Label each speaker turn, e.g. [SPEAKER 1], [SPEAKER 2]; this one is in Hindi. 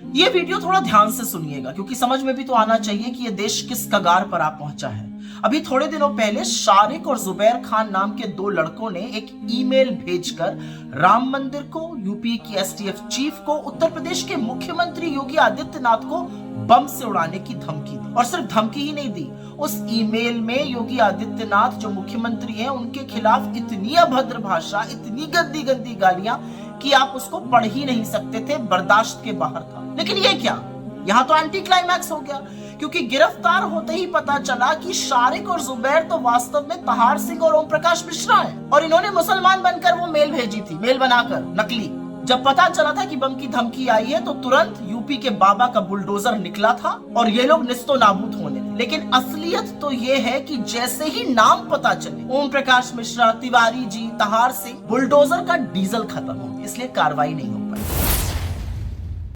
[SPEAKER 1] ये वीडियो थोड़ा ध्यान से सुनिएगा क्योंकि समझ में भी तो आना चाहिए कि ये देश किस कगार पर आ पहुंचा है। अभी थोड़े दिनों पहले शारिक और जुबैर खान नाम के दो लड़कों ने एक ईमेल भेजकर राम मंदिर को, यूपी की एसटीएफ चीफ को, उत्तर प्रदेश के मुख्यमंत्री योगी आदित्यनाथ को बम से उड़ाने की धमकी दी। और सिर्फ धमकी ही नहीं दी, उस ईमेल में योगी आदित्यनाथ जो मुख्यमंत्री हैं उनके खिलाफ इतनी अभद्र भाषा, इतनी गंदी गंदी गालियां कि आप उसको पढ़ ही नहीं सकते थे, बर्दाश्त के बाहर था। लेकिन ये क्या, यहाँ तो एंटी क्लाइमैक्स हो गया क्योंकि गिरफ्तार होते ही पता चला कि शारिक और जुबैर तो वास्तव में तहार सिंह और ओम प्रकाश मिश्रा हैं और इन्होंने मुसलमान बनकर वो मेल भेजी थी, मेल बनाकर नकली। जब पता चला था कि बम की धमकी आई है तो तुरंत यूपी के बाबा का बुलडोजर निकला था और ये लोग निस्तो नाबूद होने थे। लेकिन असलियत तो ये है कि जैसे ही नाम पता चले, ओम प्रकाश मिश्रा, तिवारी जी, तहार सिंह, बुलडोजर का डीजल खत्म हो गया, इसलिए कार्रवाई नहीं हो।